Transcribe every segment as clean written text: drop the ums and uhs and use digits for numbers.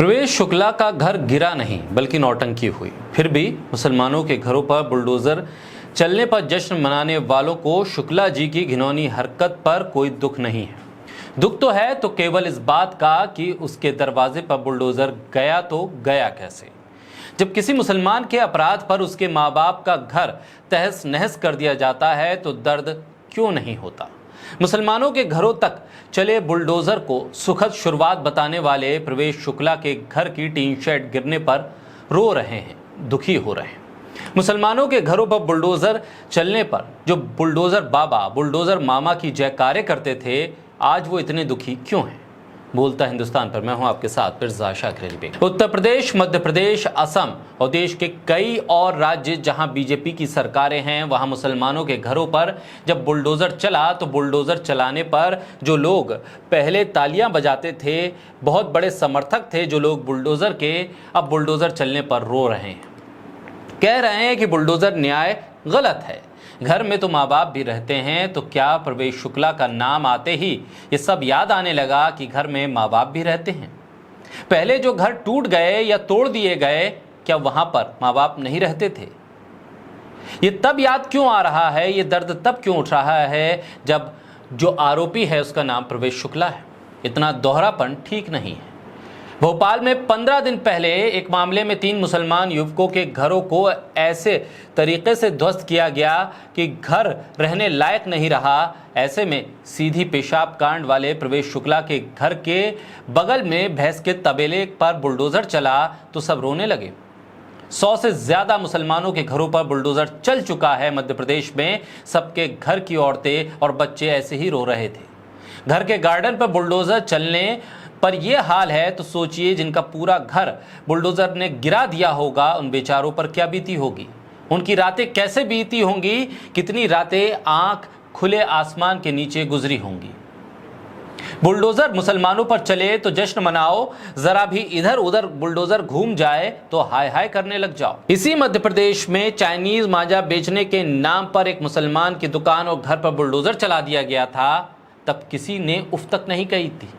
प्रवेश शुक्ला का घर गिरा नहीं बल्कि नौटंकी हुई। फिर भी मुसलमानों के घरों पर बुलडोजर चलने पर जश्न मनाने वालों को शुक्ला जी की घिनौनी हरकत पर कोई दुख नहीं है। दुख तो है तो केवल इस बात का कि उसके दरवाजे पर बुलडोजर गया तो गया कैसे। जब किसी मुसलमान के अपराध पर उसके माँ बाप का घर तहस नहस कर दिया जाता है तो दर्द क्यों नहीं होता। मुसलमानों के घरों तक चले बुलडोजर को सुखद शुरुआत बताने वाले प्रवेश शुक्ला के घर की टीन शेड गिरने पर रो रहे हैं, दुखी हो रहे हैं। मुसलमानों के घरों पर बुलडोजर चलने पर जो बुलडोजर बाबा, बुलडोजर मामा की जयकारे करते थे, आज वो इतने दुखी क्यों हैं। बोलता हिंदुस्तान पर मैं हूं आपके साथ फिर शाकिर बेग। उत्तर प्रदेश, मध्य प्रदेश, असम और देश के कई और राज्य जहां बीजेपी की सरकारें हैं, वहां मुसलमानों के घरों पर जब बुलडोजर चला तो बुलडोजर चलाने पर जो लोग पहले तालियां बजाते थे, बहुत बड़े समर्थक थे जो लोग बुलडोजर के, अब बुलडोजर चलने पर रो रहे हैं। कह रहे हैं कि बुलडोजर न्याय गलत है। घर में तो माँ बाप भी रहते हैं, तो क्या प्रवेश शुक्ला का नाम आते ही ये सब याद आने लगा कि घर में माँ बाप भी रहते हैं। पहले जो घर टूट गए या तोड़ दिए गए, क्या वहां पर माँ बाप नहीं रहते थे। ये तब याद क्यों आ रहा है, ये दर्द तब क्यों उठ रहा है जब जो आरोपी है उसका नाम प्रवेश शुक्ला है। इतना दोहरापन ठीक नहीं है। भोपाल में 15 दिन पहले एक मामले में 3 मुसलमान युवकों के घरों को ऐसे तरीके से ध्वस्त किया गया कि घर रहने लायक नहीं रहा। ऐसे में सीधी पेशाब कांड वाले प्रवेश शुक्ला के घर के बगल में भैंस के तबेले पर बुलडोजर चला तो सब रोने लगे। 100 से ज्यादा मुसलमानों के घरों पर बुलडोजर चल चुका है। मध्य प्रदेश में सबके घर की औरतें और बच्चे ऐसे ही रो रहे थे। घर के गार्डन पर बुलडोजर चलने पर यह हाल है तो सोचिए जिनका पूरा घर बुलडोजर ने गिरा दिया होगा, उन बेचारों पर क्या बीती होगी, उनकी रातें कैसे बीती होंगी, कितनी रातें आंख खुले आसमान के नीचे गुजरी होंगी। बुलडोजर मुसलमानों पर चले तो जश्न मनाओ, जरा भी इधर उधर बुलडोजर घूम जाए तो हाय हाय करने लग जाओ। इसी मध्य प्रदेश में चाइनीज मांजा बेचने के नाम पर एक मुसलमान की दुकान और घर पर बुलडोजर चला दिया गया था। तब किसी ने उफ तक नहीं कही थी,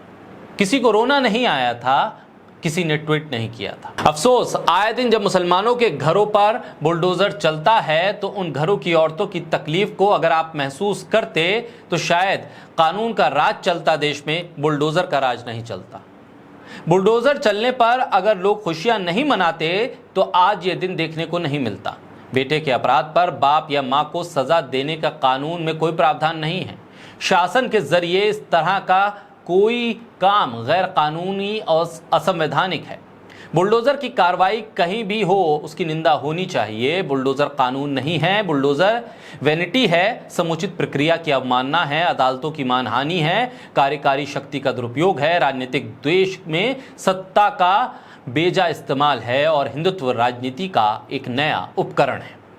किसी को रोना नहीं आया था, किसी ने ट्वीट नहीं किया था। अफसोस, आए दिन जब मुसलमानों के घरों पर बुलडोजर चलता है तो उन घरों की औरतों की तकलीफ को अगर आप महसूस करते तो शायद कानून का राज चलता देश में, बुलडोजर का राज नहीं चलता। बुलडोजर चलने पर अगर लोग खुशियां नहीं मनाते तो आज ये दिन देखने को नहीं मिलता। बेटे के अपराध पर बाप या मां को सजा देने का कानून में कोई प्रावधान नहीं है। शासन के जरिए इस तरह का कोई काम गैर कानूनी और असंवैधानिक है। बुलडोजर की कार्रवाई कहीं भी हो उसकी निंदा होनी चाहिए। बुलडोजर कानून नहीं है, बुलडोजर वैनिटी है, समुचित प्रक्रिया की अवमानना है, अदालतों की मानहानि है, कार्यकारी शक्ति का दुरुपयोग है, राजनीतिक द्वेष में सत्ता का बेजा इस्तेमाल है और हिंदुत्व राजनीति का एक नया उपकरण है।